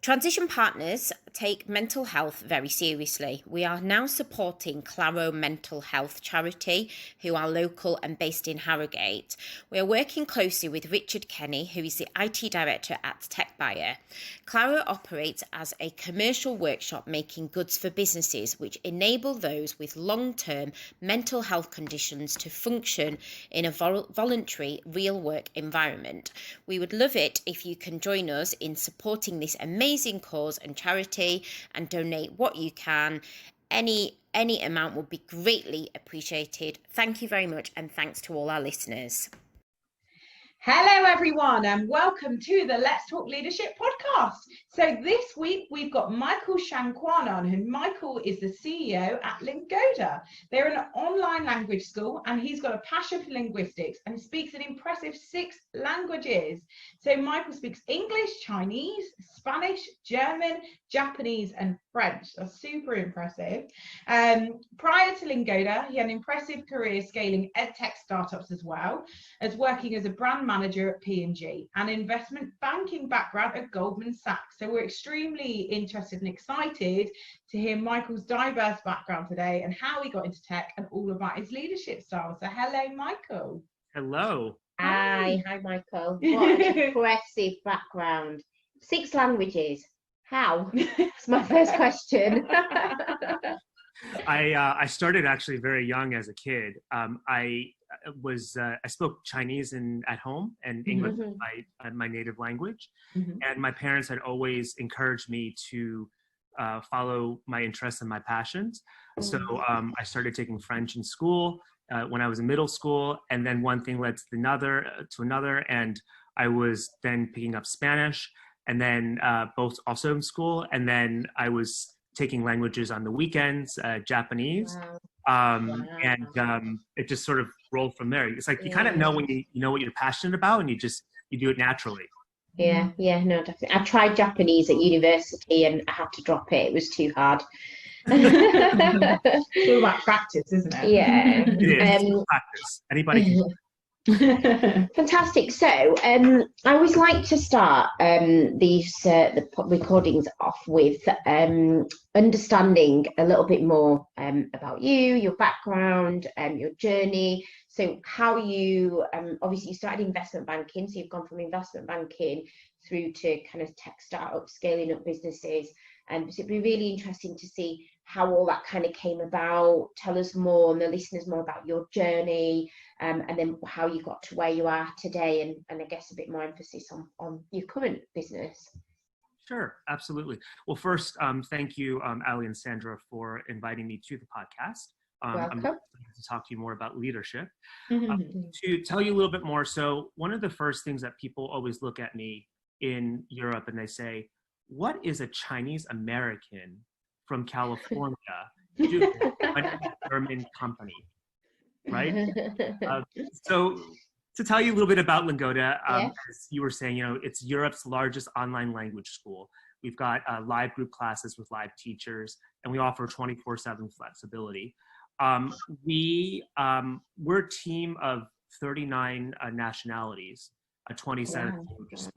Transition partners take mental health very seriously. We are now supporting Claro Mental Health Charity, who are local and based in Harrogate. We are working closely with Richard Kenny, who is the IT director at TechBuyer. Claro operates as a commercial workshop making goods for businesses, which enable those with long-term mental health conditions to function in a voluntary real work environment. We would love it if you can join us in supporting this amazing cause and charity and donate what you can. Any amount would be greatly appreciated. Thank you very much, and thanks to all our listeners. Hello, everyone, and welcome to the Let's Talk Leadership podcast. So this week we've got Michael Shangkuan on, and Michael is the CEO at Lingoda. They're an online language school, and he's got a passion for linguistics and speaks an impressive 6 languages. So Michael speaks English, Chinese, Spanish, German, Japanese, and French. That's super impressive. Prior to Lingoda, he had an impressive career scaling edtech startups as well as working as a brand manager at P&G and investment banking background at Goldman Sachs. So we're extremely interested and excited to hear Michael's diverse background today and how he got into tech and all about his leadership style. So hello, Michael. Hello. Hi, Michael. What an impressive background. 6 languages. How? That's my first question. I started actually very young as a kid. I spoke Chinese at home and English, my native language. And my parents had always encouraged me to follow my interests and my passions. So I started taking French in school when I was in middle school, and then one thing led to another, and I was then picking up Spanish, and then both also in school, and then I was taking languages on the weekends, Japanese. Wow. And it just sort of rolled from there. It's like you kind of know when you know what you're passionate about, and you do it naturally. Yeah, no, definitely. I tried Japanese at university and I had to drop it. It was too hard. It's all about practice, isn't it? Yeah. It is practice. Anybody can. Fantastic. So I always like to start the recordings off with understanding a little bit more about you, your background, your journey. So how you obviously you started investment banking, so you've gone from investment banking through to kind of tech startups, scaling up businesses. So it'd be really interesting to see how all that kind of came about. Tell us more, and the listeners more about your journey, and then how you got to where you are today, and I guess a bit more emphasis on your current business. Sure, absolutely. Well, first, thank you, Ali and Sandra, for inviting me to the podcast. Welcome. I'm excited to talk to you more about leadership. To tell you a little bit more, so one of the first things that people always look at me in Europe and they say, what is a Chinese American from California doing in a German company, right? So to tell you a little bit about Lingoda, as you were saying, it's Europe's largest online language school. We've got live group classes with live teachers, and we offer 24/7 flexibility. We're a team of 39 nationalities, 27 languages.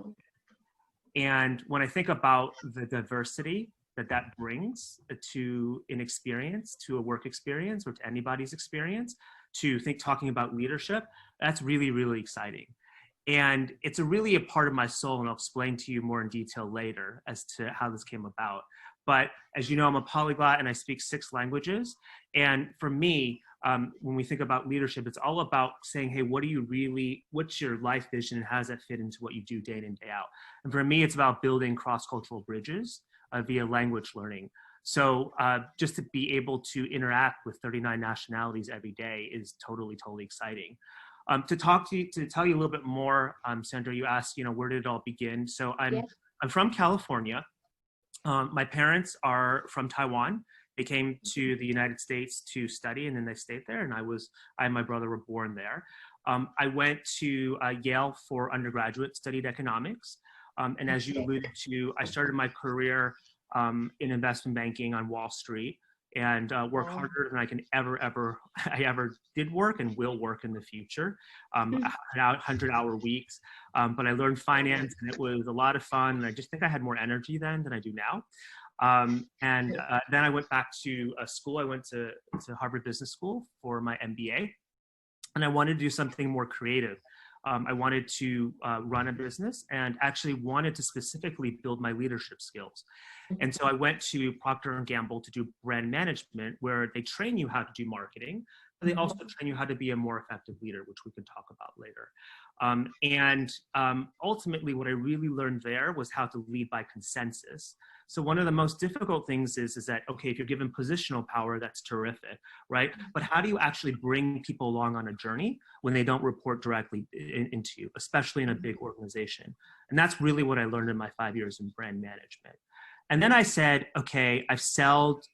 And when I think about the diversity that brings to an experience, to a work experience, or to anybody's experience, talking about leadership, that's really, really exciting. And it's really a part of my soul, and I'll explain to you more in detail later as to how this came about. But as you know, I'm a polyglot and I speak 6 languages. And for me, when we think about leadership, it's all about saying, hey, what's your life vision, and how does that fit into what you do day in and day out? And for me, it's about building cross-cultural bridges via language learning. So just to be able to interact with 39 nationalities every day is totally, totally exciting. To tell you a little bit more, Sandra, you asked, where did it all begin? So I'm from California. My parents are from Taiwan. They came to the United States to study, and then they stayed there. And I and my brother were born there. I went to Yale for undergraduate, studied economics. And as you alluded to, I started my career in investment banking on Wall Street. and work Wow. harder than I can I ever did work and will work in the future. 100-hour weeks, but I learned finance, and it was a lot of fun. And I just think I had more energy then than I do now. Then I went back to school. I went to Harvard Business School for my MBA, and I wanted to do something more creative. I wanted to run a business, and actually wanted to specifically build my leadership skills. And so I went to Procter & Gamble to do brand management, where they train you how to do marketing, but they also train you how to be a more effective leader, which we can talk about later. Ultimately, what I really learned there was how to lead by consensus. So one of the most difficult things is that, okay, if you're given positional power, that's terrific, right? But how do you actually bring people along on a journey when they don't report directly into you, especially in a big organization? And that's really what I learned in my 5 years in brand management. And then I said, okay, I've sold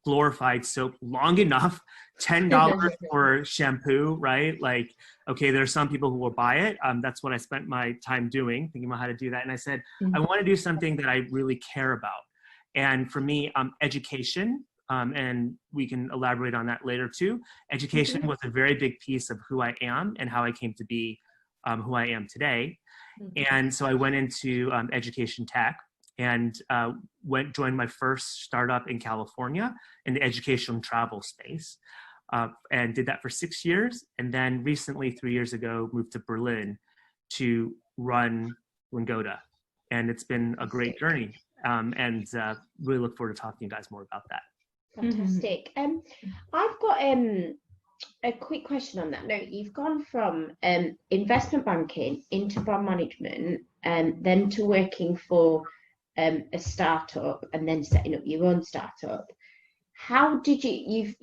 glorified soap long enough, $10 for shampoo, right? Like, okay, there are some people who will buy it. That's what I spent my time doing, thinking about how to do that. And I said, I want to do something that I really care about. And for me, education, and we can elaborate on that later too. Education was a very big piece of who I am and how I came to be who I am today. And so I went into education tech, and joined my first startup in California in the education travel space, and did that for 6 years. And then recently, 3 years ago, moved to Berlin to run Lingoda. And it's been a great journey, and really look forward to talking to you guys more about that. Fantastic. I've got a quick question on that note. You've gone from investment banking into brand management, and then to working for a startup, and then setting up your own startup. How did you've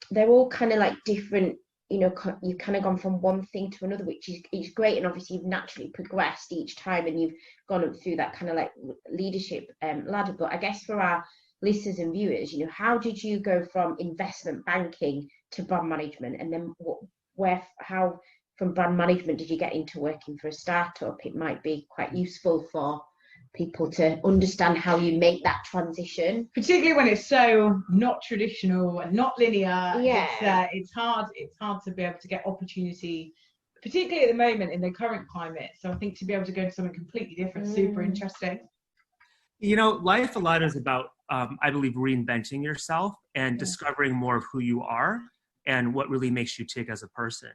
they're all kind of like different, you've kind of gone from one thing to another, which is great, and obviously you've naturally progressed each time, and you've gone up through that kind of like leadership ladder. But I guess for our listeners and viewers, how did you go from investment banking to brand management, and then how from brand management did you get into working for a startup? It might be quite useful for people to understand how you make that transition, particularly when it's so not traditional and not linear. It's hard to be able to get opportunity, particularly at the moment in the current climate. So I think to be able to go to something completely different, super interesting. Life a lot is about I believe reinventing yourself and discovering more of who you are and what really makes you tick as a person.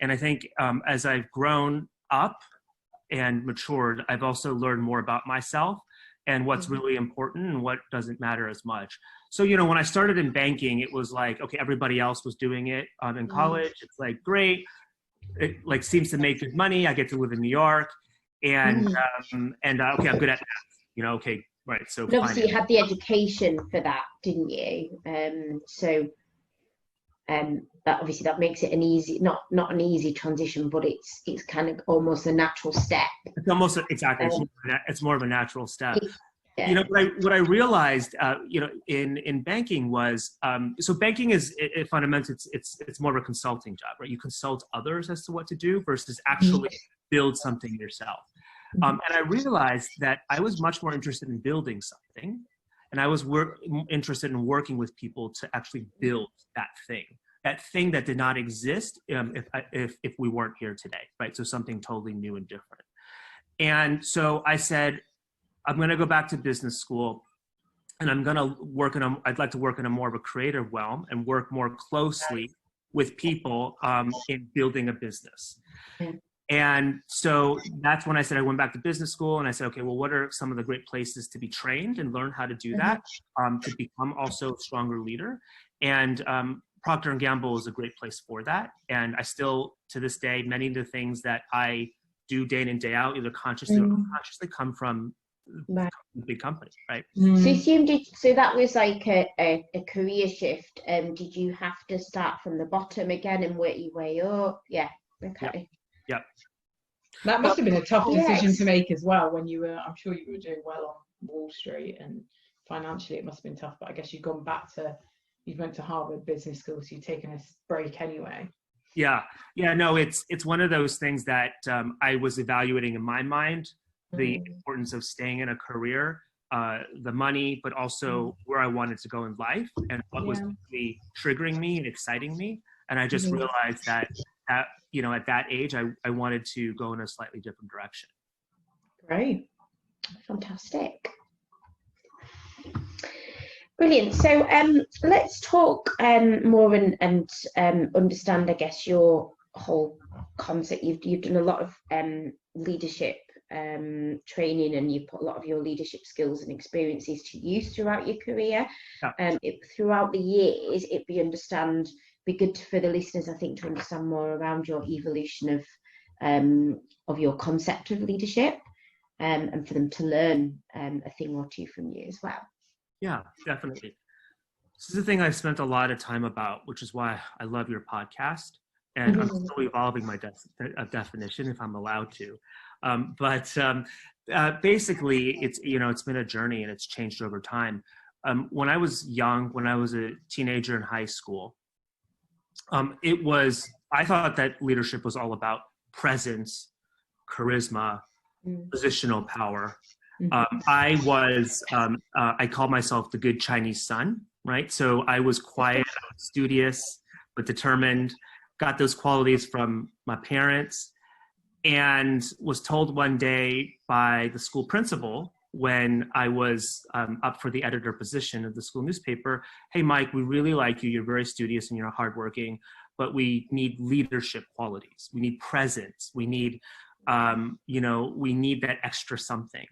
And I think as I've grown up and matured, I've also learned more about myself and what's really important and what doesn't matter as much. So, when I started in banking, it was like, okay, everybody else was doing it in college. It's like, great. It like seems to make good money. I get to live in New York, and okay, I'm good at math. Okay, right. So obviously you had the education for that, didn't you? That makes it an easy, not an easy transition, but it's kind of almost a natural step. It's almost exactly. It's more of a natural step. What I realized, in banking was, so banking is fundamentally it's more of a consulting job, right? You consult others as to what to do versus actually build something yourself. And I realized that I was much more interested in building something, and I was interested in working with people to actually build that thing that did not exist if we weren't here today, right? So something totally new and different. And so I said, I'm going to go back to business school, and I'd like to work in a more of a creative realm and work more closely with people in building a business. And so that's when I said I went back to business school, and I said, okay, well, what are some of the great places to be trained and learn how to do that, to become also a stronger leader? And Procter & Gamble is a great place for that. And I still, to this day, many of the things that I do day in and day out, either consciously or unconsciously, come from a big company, right? So that was like a career shift. Did you have to start from the bottom again and work your way up? Yeah. Okay. Yep. That must have been a tough decision to make as well when I'm sure you were doing well on Wall Street, and financially it must have been tough, but I guess you went to Harvard Business School, so you've taken a break anyway. Yeah, no, it's one of those things that I was evaluating in my mind, the importance of staying in a career the money, but also where I wanted to go in life and what was really triggering me and exciting me. And I just realized that you know, at that age, I wanted to go in a slightly different direction. Great. Fantastic. Brilliant. So let's talk more and understand, I guess, your whole concept. You've done a lot of leadership training, and you put a lot of your leadership skills and experiences to use throughout your career. Throughout the years, it'd be good for the listeners, I think, to understand more around your evolution of your concept of leadership, and for them to learn a thing or two from you as well. Yeah, definitely. This is the thing I've spent a lot of time about, which is why I love your podcast. And I'm still evolving my definition, if I'm allowed to. Basically, it's been a journey, and it's changed over time. When I was young, when I was a teenager in high school, I thought that leadership was all about presence, charisma, positional power. I called myself the good Chinese son, right? So I was quiet, I was studious, but determined, got those qualities from my parents, and was told one day by the school principal when I was up for the editor position of the school newspaper, "Hey, Mike, we really like you. You're very studious and you're hardworking, but we need leadership qualities. We need presence. We need we need that extra something."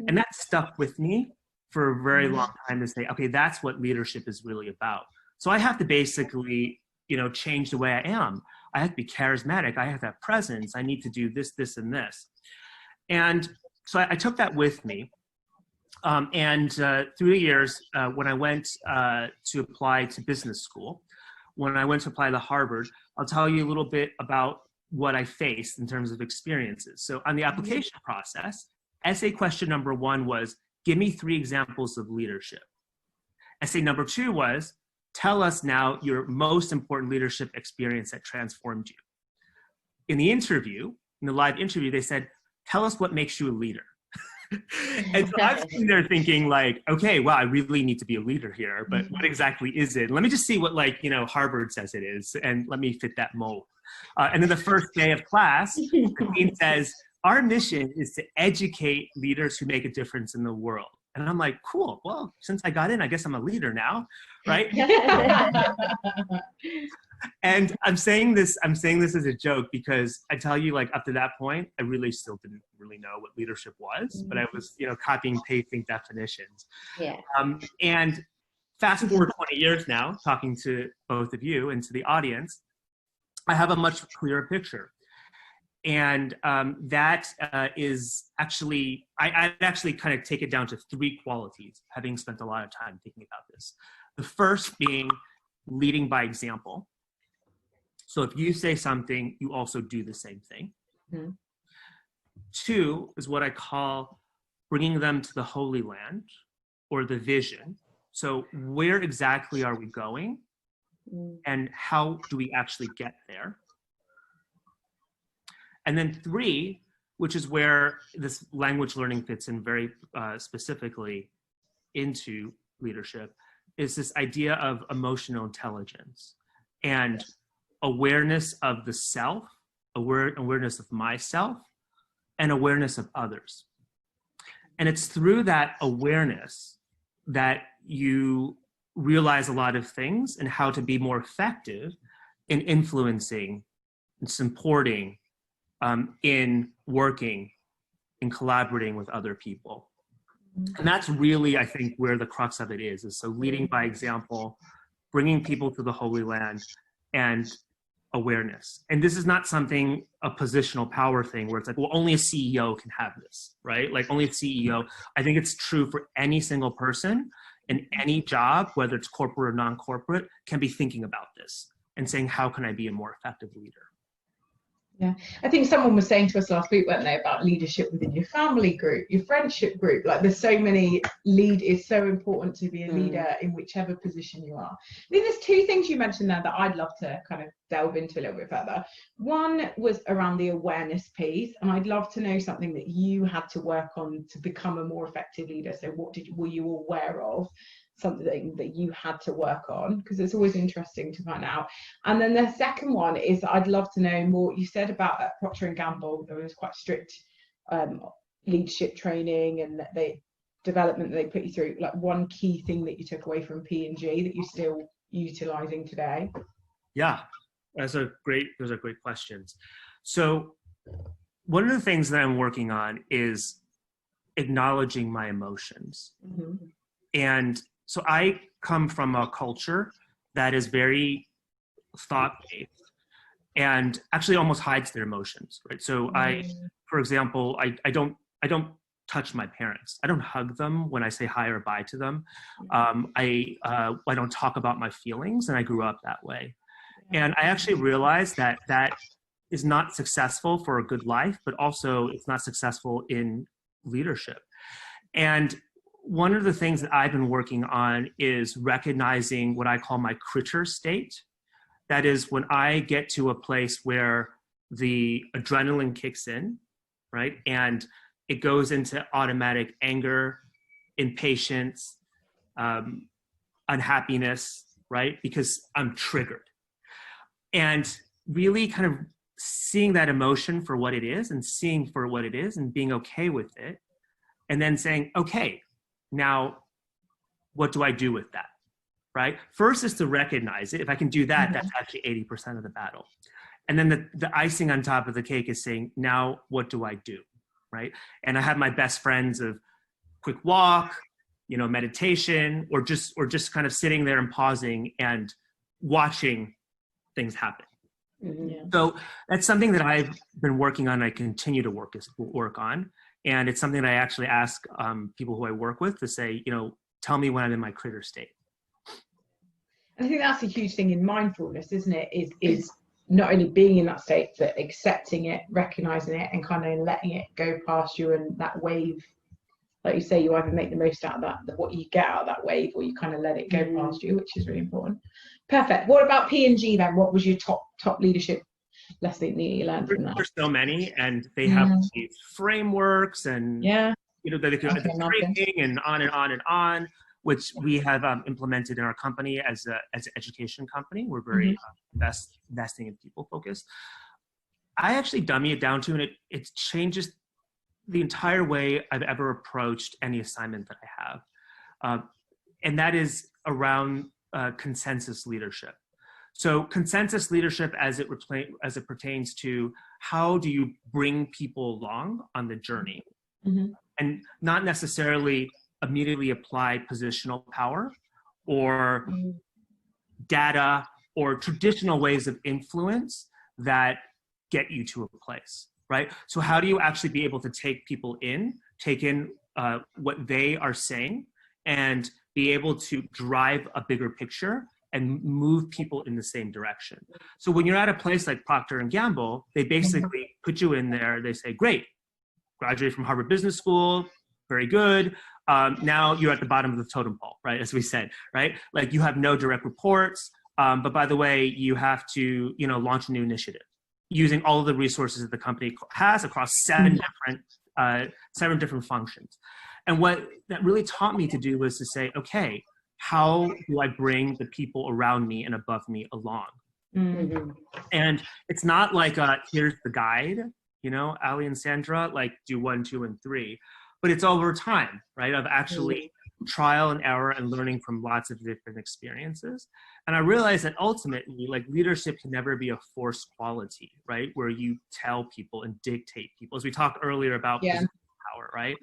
And that stuck with me for a very long time to say, okay, that's what leadership is really about. So I have to basically, change the way I am. I have to be charismatic. I have to have presence. I need to do this, this, and this. And so I took that with me. Through the years, when I went to apply to business school, when I went to apply to Harvard, I'll tell you a little bit about what I faced in terms of experiences. So on the application process, essay question number 1 was, give me 3 examples of leadership. Essay number 2 was, tell us now your most important leadership experience that transformed you. In the live interview, they said, tell us what makes you a leader. And so I'm sitting there thinking like, okay, well, I really need to be a leader here, but what exactly is it? Let me just see what Harvard says it is, and let me fit that mold. And then the first day of class, the dean says, our mission is to educate leaders who make a difference in the world. And I'm like, cool, well, since I got in, I guess I'm a leader now, right? And I'm saying this as a joke because I tell you, up to that point, I really still didn't really know what leadership was, but I was, copying, pasting definitions. Yeah. And fast forward 20 years now, talking to both of you and to the audience, I have a much clearer picture. And that is actually, I'd actually kind of take it down to 3 qualities, having spent a lot of time thinking about this. The first being leading by example. So if you say something, you also do the same thing. 2 is what I call bringing them to the Holy Land, or the vision. So where exactly are we going? And how do we actually get there? And then 3, which is where this language learning fits in very specifically into leadership, is this idea of emotional intelligence and awareness of the self, awareness of myself, and awareness of others. And it's through that awareness that you realize a lot of things and how to be more effective in influencing and supporting, in working, in collaborating with other people. And that's really, I think, where the crux of it is so leading by example, bringing people to the Holy Land, and awareness. And this is not something, a positional power thing where it's like, well, only a CEO can have this, right? Like only a CEO. I think it's true for any single person in any job, whether it's corporate or non-corporate, can be thinking about this and saying, how can I be a more effective leader? Yeah, I think someone was saying to us last week, weren't they, about leadership within your family group, your friendship group. Like there's so many, it's so important to be a leader in whichever position you are. I think there's two things you mentioned there that I'd love to kind of delve into a little bit further. One was around the awareness piece, and I'd love to know something that you had to work on to become a more effective leader. So were you aware of something that you had to work on? Because it's always interesting to find out. And then the second one is, I'd love to know more. You said about at Procter and Gamble there was quite strict leadership training and development that they put you through. Like one key thing that you took away from P&G that you're still utilizing today? Yeah, those are great questions. So one of the things that I'm working on is acknowledging my emotions. And so I come from a culture that is very thought-based and actually almost hides their emotions, right? So for example, I don't touch my parents. I don't hug them when I say hi or bye to them. I don't talk about my feelings, and I grew up that way. And I actually realized that is not successful for a good life, but also it's not successful in leadership. And one of the things that I've been working on is recognizing what I call my critter state. That is when I get to a place where the adrenaline kicks in, right? And it goes into automatic anger, impatience, unhappiness, right? Because I'm triggered. And really kind of seeing that emotion for what it is and seeing for what it is and being okay with it. And then saying, okay, now what do I do with that, right? First is to recognize it. If I can do that, that's actually 80% of the battle. And then the icing on top of the cake is saying, now what do I do, right? And I have my best friends of quick walk, meditation, or just kind of sitting there and pausing and watching things happen. So that's something that I've been working on. I continue to work on. And it's something that I actually ask people who I work with to say, tell me when I'm in my critter state. I think that's a huge thing in mindfulness, isn't it? Is not only being in that state, but accepting it, recognizing it, and kind of letting it go past you. And that wave, like you say, you either make the most out of that, what you get out of that wave, or you kind of let it go past you, which is really important. Perfect. What about P&G then? What was your top leadership lesson that you learned from that? There's so many, and they have these frameworks and that they can training and on and on and on, which we have implemented in our company as an education company. We're very investing in people focused. I actually dummy it down to, and it changes the entire way I've ever approached any assignment that I have, and that is around consensus leadership. So consensus leadership as it pertains to how do you bring people along on the journey, and not necessarily immediately apply positional power or data or traditional ways of influence that get you to a place, right? So how do you actually be able to take in what they are saying and be able to drive a bigger picture and move people in the same direction? So when you're at a place like Procter and Gamble, they basically put you in there. They say, great, graduated from Harvard Business School, very good. Now you're at the bottom of the totem pole, right? As we said, right? Like you have no direct reports, but by the way, you have to, launch a new initiative using all of the resources that the company has across seven different functions. And what that really taught me to do was to say, okay, how do I bring the people around me and above me along? And it's not like, here's the guide, Ali and Sandra, like do 1, 2, and 3, but it's over time, right? Of actually trial and error and learning from lots of different experiences. And I realized that ultimately, like leadership can never be a forced quality, right? Where you tell people and dictate people, as we talked earlier about power, right?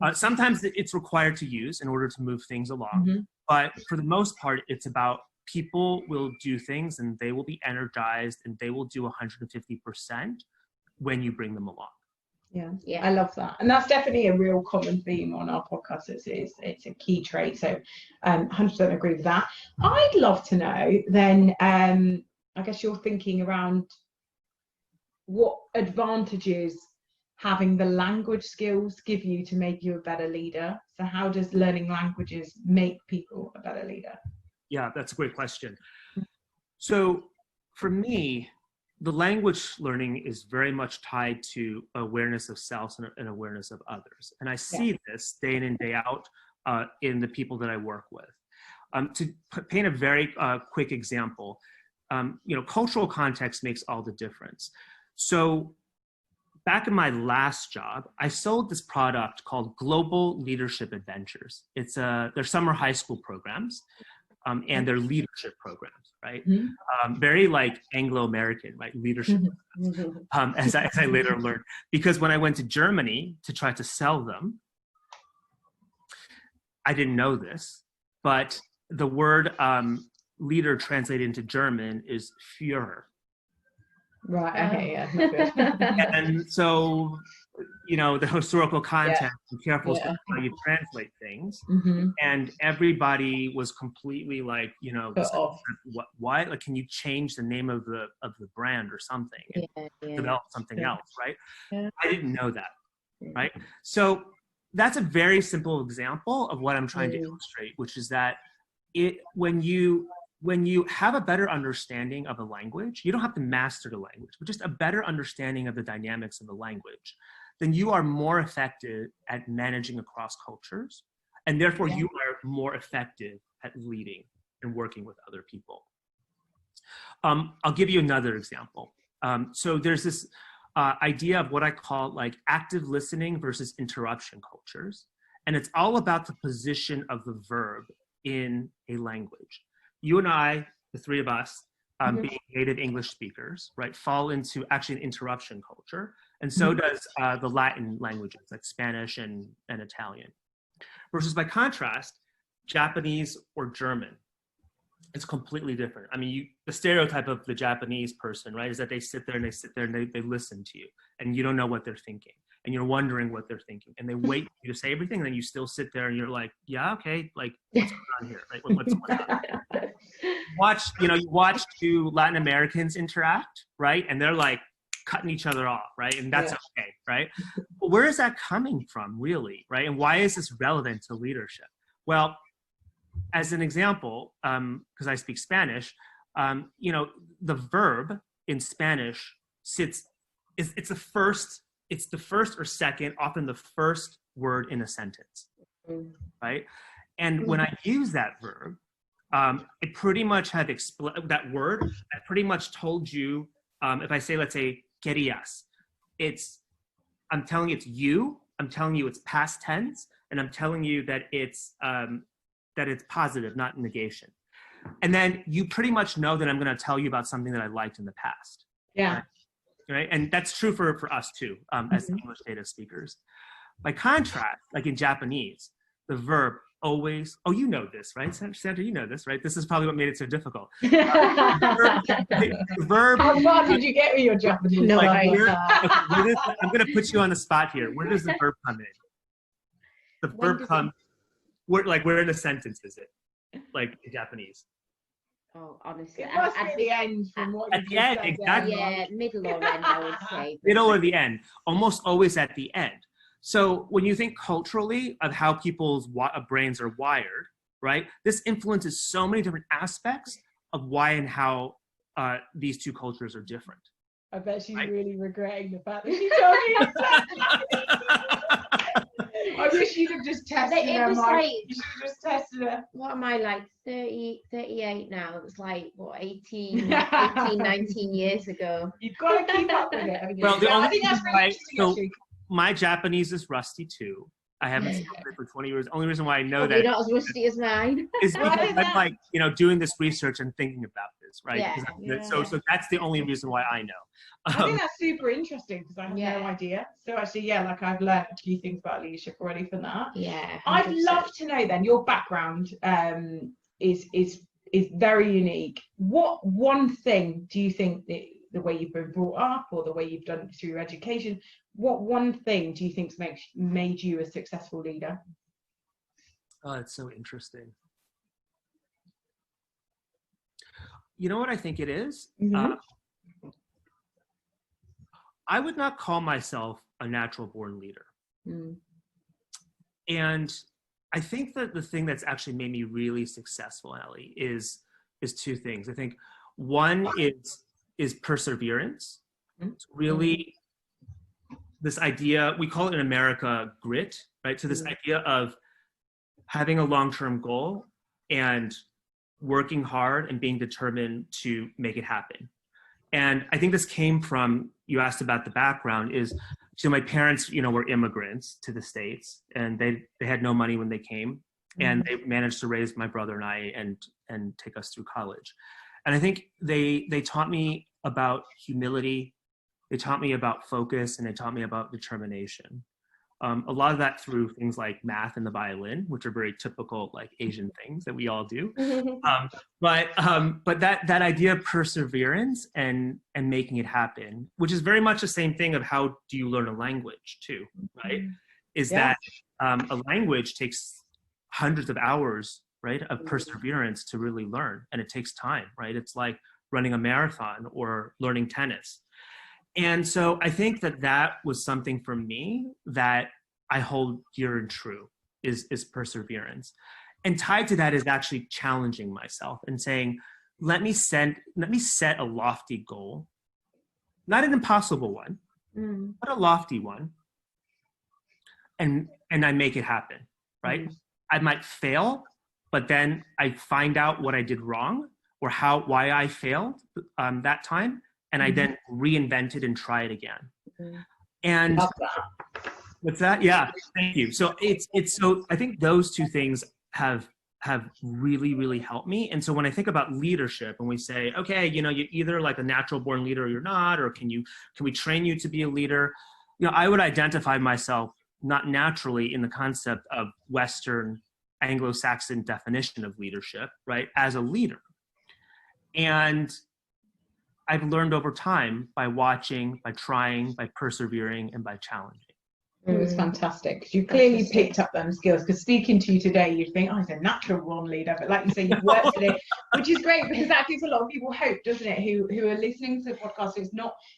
But sometimes it's required to use in order to move things along. But for the most part, it's about people will do things and they will be energized and they will do 150% when you bring them along. Yeah, I love that. And that's definitely a real common theme on our podcast. It's a key trait. So 100% agree with that. I'd love to know then, I guess you're thinking around what advantages having the language skills give you to make you a better leader? So how does learning languages make people a better leader? Yeah, that's a great question. So for me, the language learning is very much tied to awareness of self and awareness of others. And I see this day in and day out in the people that I work with. To paint a very quick example, cultural context makes all the difference. So back in my last job, I sold this product called Global Leadership Adventures. They're summer high school programs, and they're leadership programs, right? Very like Anglo-American, right? Leadership programs, as I later learned. Because when I went to Germany to try to sell them, I didn't know this, but the word leader translated into German is Führer. Right, okay, yeah, not good. And so, the historical context, and careful how you translate things. And everybody was completely like, what? Like, can you change the name of the brand or something and develop something else, right? I didn't know that, right? So that's a very simple example of what I'm trying to illustrate, which is that when you have a better understanding of a language, you don't have to master the language, but just a better understanding of the dynamics of the language, then you are more effective at managing across cultures, and therefore you are more effective at leading and working with other people. I'll give you another example. So there's this idea of what I call like active listening versus interruption cultures, and it's all about the position of the verb in a language. You and I, the three of us, being native English speakers, right, fall into actually an interruption culture. And so does the Latin languages like Spanish and Italian. Versus by contrast, Japanese or German, it's completely different. I mean, the stereotype of the Japanese person, right, is that they sit there and they listen to you and you don't know what they're thinking. And you're wondering what they're thinking. And they wait for you to say everything, and then you still sit there and you're like, yeah, okay, like, what's going on here? Like, what's going on? You watch two Latin Americans interact, right? And they're like cutting each other off, right? And that's okay, right? But where is that coming from, really, right? And why is this relevant to leadership? Well, as an example, because I speak Spanish, the verb in Spanish it's the first or second, often the first word in a sentence, right? And when I use that verb, it pretty much had that word. I pretty much told you, if I say, let's say, querías, I'm telling you it's you. I'm telling you it's past tense, and I'm telling you that it's positive, not negation. And then you pretty much know that I'm going to tell you about something that I liked in the past. Yeah. Right? And that's true for us too, as English native speakers. By contrast, like in Japanese, the verb always, you know this, right? Sandra, you know this, right? This is probably what made it so difficult. The verb. How far did you get with your Japanese? No, I'm going to put you on the spot here. Where does the verb come in? The verb comes, where in a sentence is it? Like in Japanese. Oh, honestly, it must be the end from what at the end, exactly. Yeah, middle or end, I would say. Middle or the end, almost always at the end. So when you think culturally of how people's brains are wired, right, this influences so many different aspects of why and how these two cultures are different. I bet she's really regretting the fact that she told me. I wish you'd have just tested her. You should have just tested her. What am I, like 30, 38 now? It was like, what, 18, 19 years ago. You've got to keep up with it. Well, I think that's really interesting, actually. My Japanese is rusty too. I haven't spoken it for 20 years. The only reason why I know that you're not as rusty as mine is because I'm like, doing this research and thinking about this, right? Yeah. So that's the only reason why I know. I think that's super interesting because I have no idea. So actually, I've learned a few things about leadership already from that. Yeah. 100%. I'd love to know then, your background is very unique. What one thing do you think that the way you've been brought up or the way you've done through your education, what one thing do you think's made you a successful leader? Oh, it's so interesting. You know what I think it is? I would not call myself a natural born leader. Mm. And I think that the thing that's actually made me really successful, Ellie, is two things. I think one is perseverance. It's really this idea, we call it in America grit, right? So this idea of having a long-term goal and working hard and being determined to make it happen. And I think this came from, you asked about the background, is, so my parents, were immigrants to the States, and they had no money when they came, and they managed to raise my brother and I and take us through college. And I think they taught me about humility, they taught me about focus, and they taught me about determination. A lot of that through things like math and the violin, which are very typical like Asian things that we all do. But that idea of perseverance and making it happen, which is very much the same thing of how do you learn a language too, right? Is that a language takes hundreds of hours, right, of perseverance to really learn, and it takes time, right? It's like running a marathon or learning tennis. And so I think that was something for me that I hold dear and true, is perseverance. And tied to that is actually challenging myself and saying, let me set a lofty goal, not an impossible one, but a lofty one, and I make it happen, right? I might fail, but then I find out what I did wrong or why I failed that time, and I then reinvent it and try it again. And what's that? Yeah, thank you. So so I think those two things have really, really helped me. And so when I think about leadership and we say, okay, you're either like a natural born leader or you're not, or can we train you to be a leader? I would identify myself not naturally in the concept of Western Anglo-Saxon definition of leadership, right, as a leader. And I've learned over time by watching, by trying, by persevering, and by challenging. It was fantastic, because you clearly picked up them skills, because speaking to you today, you'd think, oh, he's a natural born leader, but like you say, you've worked at it, which is great, because that gives a lot of people hope, doesn't it, who are listening to the podcast.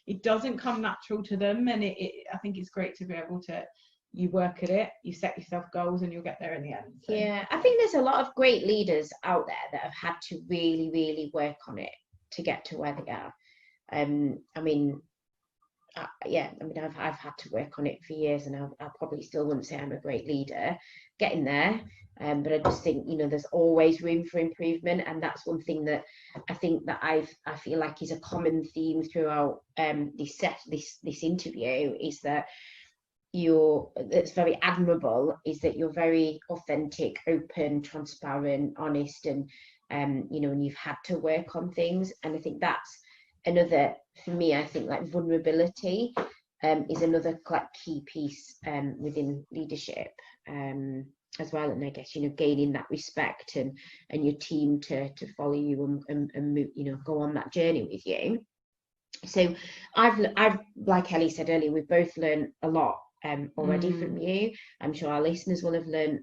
It doesn't come natural to them, and I think it's great to be able to, you work at it, you set yourself goals, and you'll get there in the end. So. Yeah, I think there's a lot of great leaders out there that have had to really, really work on it to get to where they are. I've had to work on it for years, and I probably still wouldn't say I'm a great leader getting there, but I just think there's always room for improvement, and that's one thing that I think that I feel like is a common theme throughout this interview, is that that's very admirable, is that you're very authentic, open, transparent, honest, and and you've had to work on things. And I think that's another, for me, I think like vulnerability is another like key piece within leadership as well. And I guess gaining that respect and your team to follow you and move, go on that journey with you. So I've like Ellie said earlier, we've both learned a lot already from you. I'm sure our listeners will have learned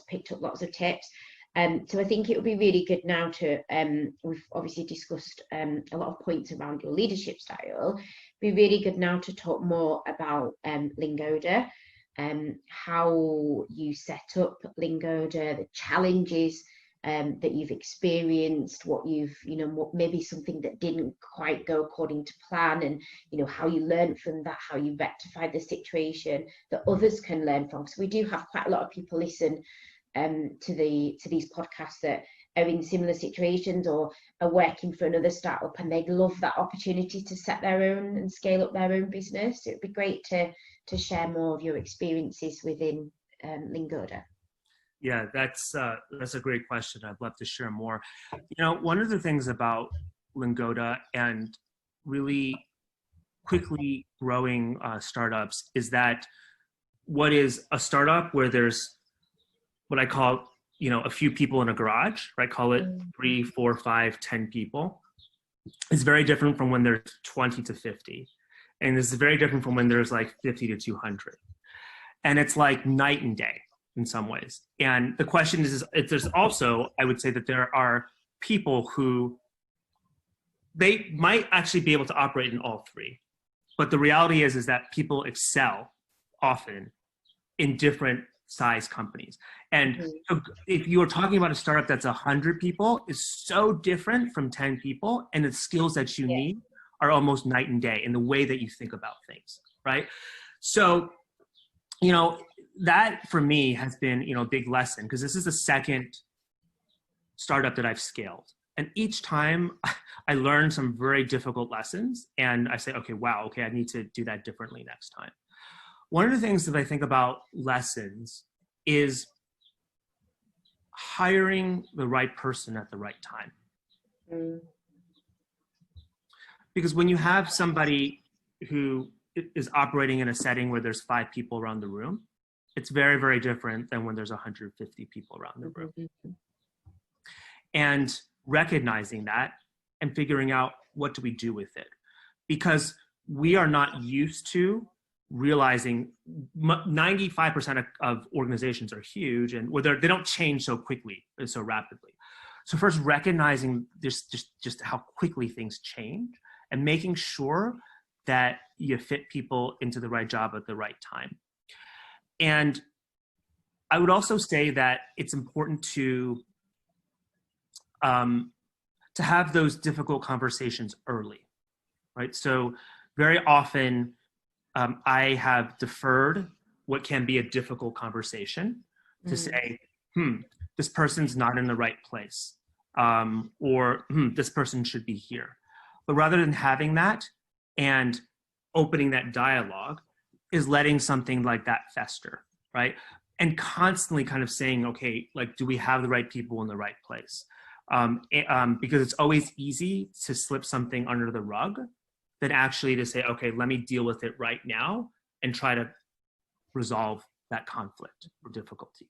picked up lots of tips. So I think it would be really good now to, we've obviously discussed a lot of points around your leadership style. It'd be really good now to talk more about Lingoda, how you set up Lingoda, the challenges that you've experienced, what what maybe something that didn't quite go according to plan, and how you learned from that, how you rectified the situation that others can learn from. So we do have quite a lot of people listen to these podcasts that are in similar situations or are working for another startup, and they'd love that opportunity to set their own and scale up their own business. So it'd be great to share more of your experiences within Lingoda. Yeah, that's a great question. I'd love to share more. One of the things about Lingoda and really quickly growing startups is that what is a startup where there's what I call, a few people in a garage, right? Call it 3, 4, 5, 10 people. It's very different from when there's 20 to 50. And this is very different from when there's like 50 to 200. And it's like night and day in some ways. And the question is if there's also, I would say that there are people who they might actually be able to operate in all three, But the reality is that people excel often in different size companies. And so if you're talking about a startup that's 100 people, is so different from 10 people, and the skills that you need are almost night and day in the way that you think about things, right? So, you know, that for me has been, you know, a big lesson, because this is the second startup that I've scaled. And each time I learn some very difficult lessons, and I say, okay, wow, okay, I need to do that differently next time. One of the things that I think about lessons is hiring the right person at the right time. Because when you have somebody who is operating in a setting where there's 5 people around the room, it's very, very different than when there's 150 people around the room. And recognizing that and figuring out what do we do with it. Because we are not used to realizing 95% of organizations are huge, and they don't change so quickly and so rapidly. So first, recognizing just how quickly things change, and making sure that you fit people into the right job at the right time. And I would also say that it's important to have those difficult conversations early, right? So very often, I have deferred what can be a difficult conversation to say, this person's not in the right place, or this person should be here. But rather than having that and opening that dialogue, is letting something like that fester, right? And constantly kind of saying, okay, like, do we have the right people in the right place? Because it's always easy to slip something under the rug than actually to say, okay, let me deal with it right now and try to resolve that conflict or difficulty.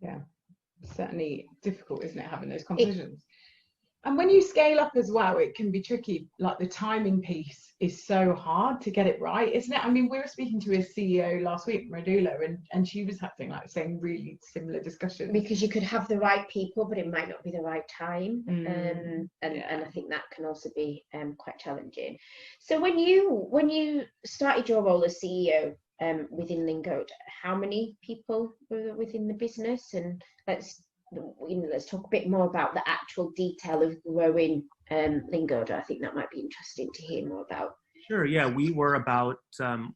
Yeah, certainly difficult, isn't it, having those conversations? And when you scale up as well, it can be tricky. Like, the timing piece is so hard to get it right, isn't it? I mean, we were speaking to his CEO last week, Radula, and she was having like saying really similar discussions. Because you could have the right people, but it might not be the right time. And I think that can also be quite challenging. So when you started your role as CEO within Lingoda, how many people were within the business? And let's talk a bit more about the actual detail of growing Lingoda. I think that might be interesting to hear more about. Sure, yeah, we were about, so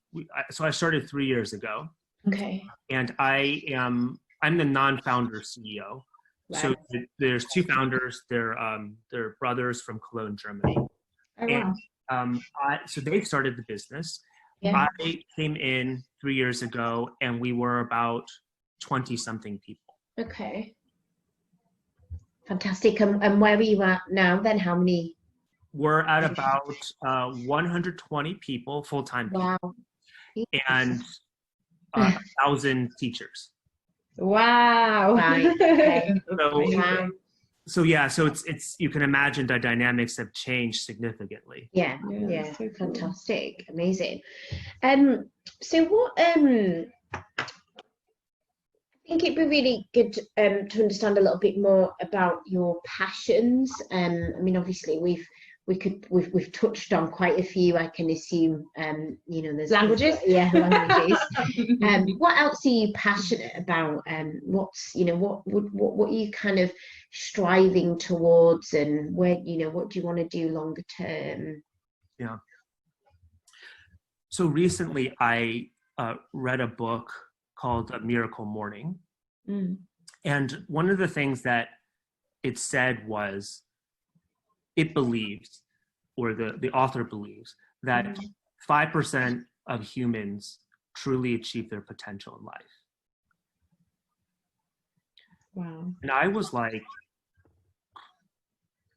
I started 3 years ago. Okay. And I'm the non-founder CEO. Right. So there's 2 founders, they're brothers from Cologne, Germany. Oh, wow. And so they started the business. Yeah. I came in 3 years ago, and we were about 20-something people. Okay. Fantastic. And where are you at now then? How many? We're at about 120 people, full-time people. Wow. And 1,000 teachers. Wow. Right. Okay. So yeah, so it's you can imagine the dynamics have changed significantly. Yeah. So cool. Fantastic, amazing. So what I think it'd be really good to understand a little bit more about your passions. I mean, obviously we've touched on quite a few. I can assume, you know, there's languages. Yeah, languages. What else are you passionate about? What's, you know, what are you kind of striving towards, and where, you know, what do you want to do longer term? Yeah. So recently I read a book called A Miracle Morning. And one of the things that it said was, it believes, or the author believes, that 5% of humans truly achieve their potential in life. Wow. And I was like,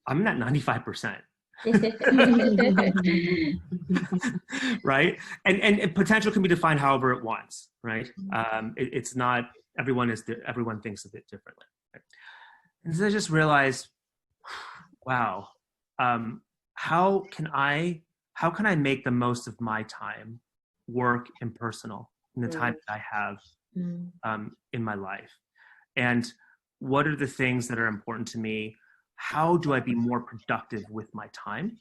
I'm at 95%. Right? And potential can be defined however it wants, right? It's not, everyone thinks of it differently. Right? And so I just realized, wow, how can I make the most of my time, work and personal, in the time that I have in my life? And what are the things that are important to me? How do I be more productive with my time?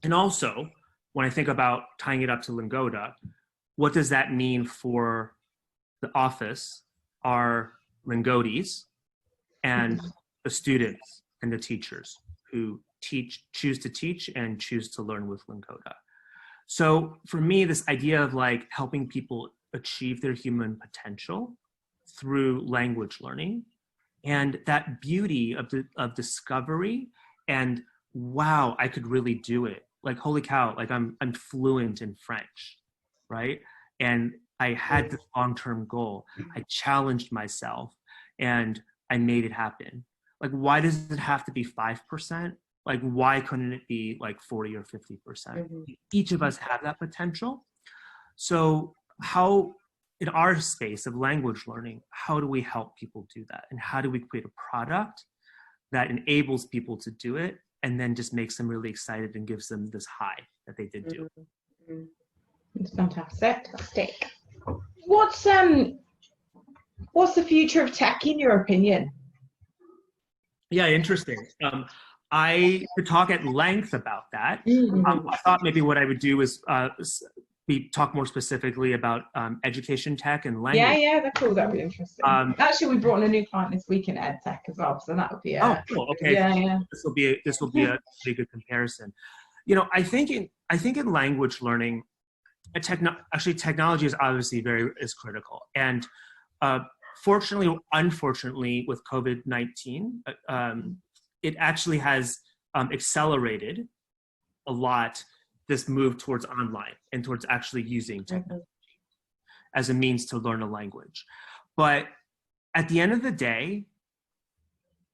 And also, when I think about tying it up to Lingoda, what does that mean for the office, our Lingodis, and the students and the teachers who choose to teach and choose to learn with Lingoda? So for me, this idea of like helping people achieve their human potential through language learning, and that beauty of discovery, and wow, I could really do it. Like, holy cow, like I'm fluent in French, right? And I had this long-term goal. I challenged myself and I made it happen. Like, why does it have to be 5%? Like, why couldn't it be like 40 or 50%? Each of us have that potential. So how, in our space of language learning, how do we help people do that? And how do we create a product that enables people to do it and then just makes them really excited and gives them this high that they did do? It's fantastic. What's the future of tech in your opinion? Yeah, interesting. I could talk at length about that. I thought maybe what I would do is talk more specifically about education tech and language. Yeah, that's cool. That'd be interesting. Actually, we brought in a new client this week in ed tech as well, so that would be oh, cool. Okay. Yeah. This will be a pretty good comparison. You know, I think in language learning, technology is obviously is critical, and fortunately or unfortunately with COVID-19, it actually has accelerated a lot this move towards online and towards actually using technology as a means to learn a language. But at the end of the day,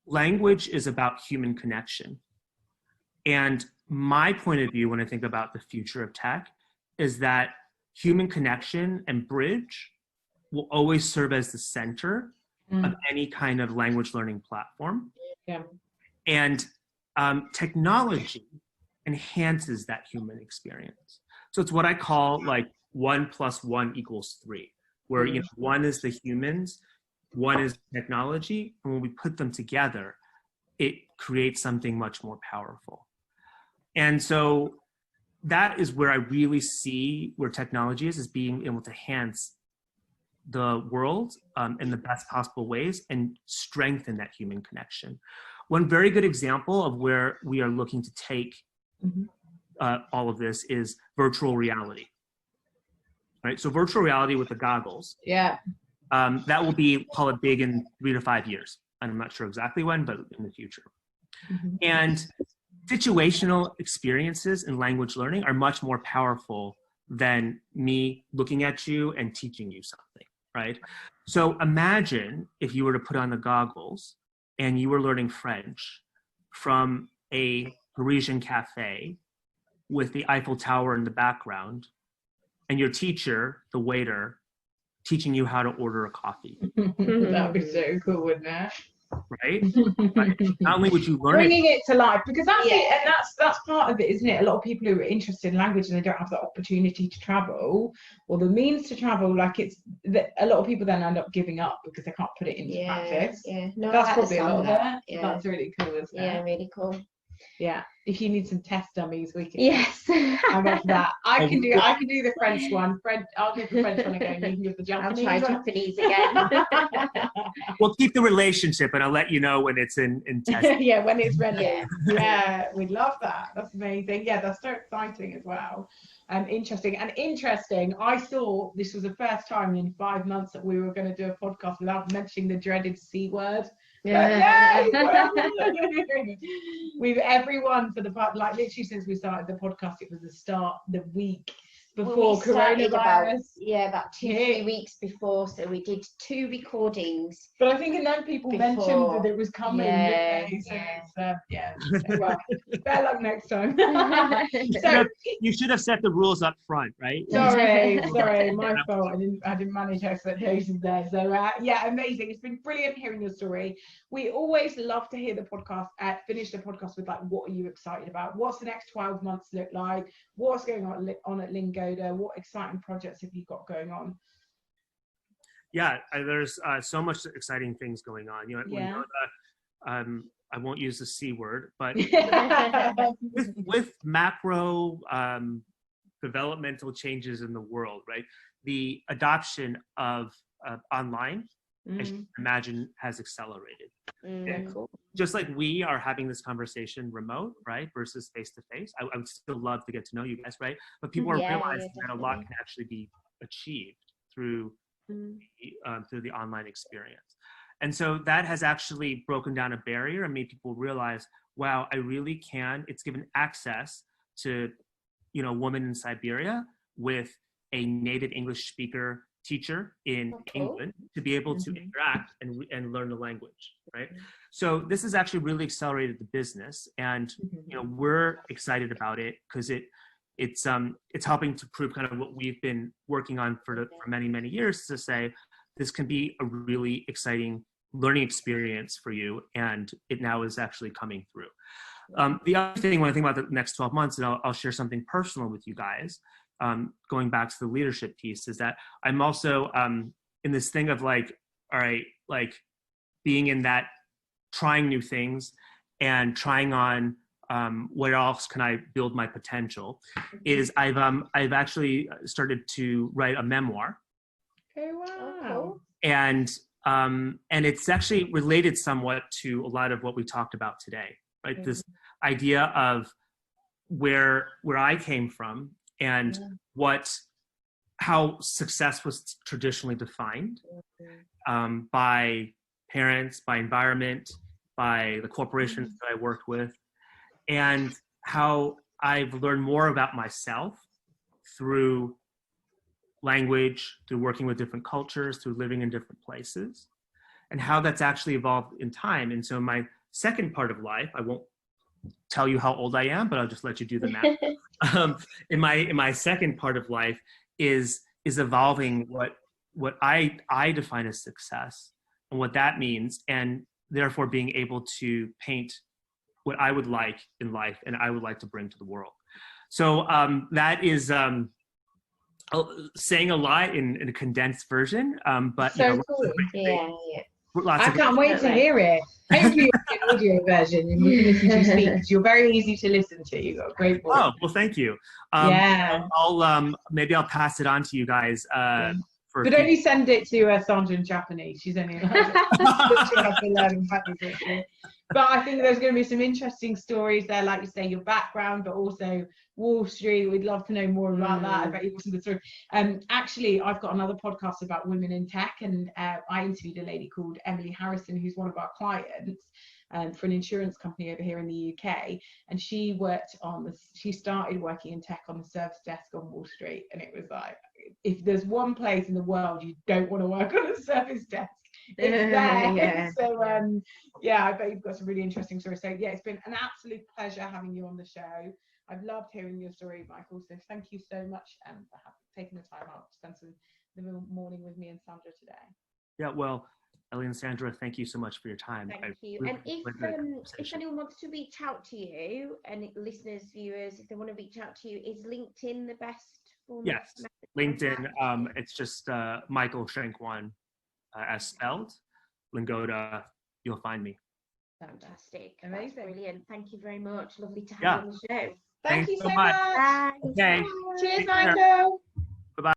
language is about human connection. And my point of view when I think about the future of tech is that human connection and bridge will always serve as the center of any kind of language learning platform. Yeah. And technology enhances that human experience. So it's what I call like 1 + 1 = 3, where you know, 1 is the humans, 1 is technology, and when we put them together, it creates something much more powerful. And so that is where I really see where technology is being able to enhance the world in the best possible ways and strengthen that human connection. One very good example of where we are looking to take all of this is virtual reality, right? So virtual reality with the goggles. Yeah. That will be, call it big in 3 to 5 years. I'm not sure exactly when, but in the future. And situational experiences in language learning are much more powerful than me looking at you and teaching you something, right? So imagine if you were to put on the goggles and you were learning French from a Parisian cafe with the Eiffel Tower in the background, and your teacher, the waiter, teaching you how to order a coffee. That would be so cool, wouldn't it? Right? Not only would you learn bringing it to life, because that's it, and that's part of it, isn't it? A lot of people who are interested in language and they don't have the opportunity to travel or the means to travel, like it's that a lot of people then end up giving up because they can't put it into practice. No, that's probably a lot of that. it. That's really cool, isn't it? Yeah, really cool. Yeah, if you need some test dummies, we can. Yes, I'm up for that. I can do the French one. I'll give the French one again. You can give the Japanese. I'll try Japanese again. We'll keep the relationship, and I'll let you know when it's in test. Yeah, when it's ready. Yeah, we'd love that. That's amazing. Yeah, that's so exciting as well. Interesting. I thought this was the first time in 5 months that we were going to do a podcast without mentioning the dreaded C word. Yeah. We've everyone for the like literally since we started the podcast, it was the week before coronavirus. About 2-3 weeks before, so we did 2 recordings. But I think enough people mentioned that it was coming. Well, better luck next time. So you should have set the rules up front, right? Sorry, my fault. I didn't manage expectations there. So amazing. It's been brilliant hearing your story. We always love to hear the podcast. Finish the podcast with like, what are you excited about? What's the next 12 months look like? What's going on at Lingoda? What exciting projects have you got going on? Yeah, there's so much exciting things going on. You know, Lingoda, I won't use the C word, but with macro developmental changes in the world, right? The adoption of online, as you can imagine, has accelerated. And Cool. just like we are having this conversation remote, right, versus face to face, I would still love to get to know you guys, right? But people are realizing that a lot can actually be achieved through the online experience. And so that has actually broken down a barrier and made people realize, wow, I really can. It's given access to, a woman in Siberia with a native English speaker teacher in England to be able to interact and learn the language, right? So this has actually really accelerated the business, and we're excited about it because it's helping to prove kind of what we've been working on for many years, to say this can be a really exciting learning experience for you, and it now is actually coming through. The other thing, when I think about the next 12 months, and I'll share something personal with you guys, going back to the leadership piece, is that I'm also in this thing of like, all right, like being in that, trying new things and trying on what else can I build my potential, is I've actually started to write a memoir. Oh, wow. And it's actually related somewhat to a lot of what we talked about today, right? This idea of where I came from and how success was traditionally defined by parents, by environment, by the corporations that I worked with, and how I've learned more about myself through language, through working with different cultures, through living in different places, and how that's actually evolved in time. And so my second part of life, I won't tell you how old I am, but I'll just let you do the math. In my second part of life is evolving what I define as success and what that means, and therefore being able to paint what I would like in life and I would like to bring to the world. So that is saying a lot in a condensed version, but So cool. Yeah. I can't wait to hear it. Hopefully you'll get an audio version and we can listen to you speak, because you're very easy to listen to. You've got a great voice. Oh, well, thank you. Maybe I'll pass it on to you guys. But only send it to Sandra in Japanese. She's only she'll have to learn quickly. But I think there's going to be some interesting stories there, like you say, your background, but also Wall Street. We'd love to know more about that. I bet you got some good stories. Actually, I've got another podcast about women in tech, and I interviewed a lady called Emily Harrison, who's one of our clients for an insurance company over here in the UK, and she started working in tech on the service desk on Wall Street, and it was like, if there's one place in the world you don't want to work on a service desk, it's there. So I bet you've got some really interesting stories. So yeah, it's been an absolute pleasure having you on the show. I've loved hearing your story, Michael, so thank you so much for taking the time out to spend the morning with me and Sandra today. Yeah, well, Ellie and Sandra, thank you so much for your time. Thank you. And if anyone wants to reach out to you, and listeners, viewers, if they want to reach out to you, is LinkedIn the best form? Yes, LinkedIn. It's just Michael Shangkuan, as spelled. Lingoda, you'll find me. Fantastic. Amazing. That's brilliant. Thank you very much. Lovely to have you on the show. Thank you so much. Bye. Okay. Cheers, Michael.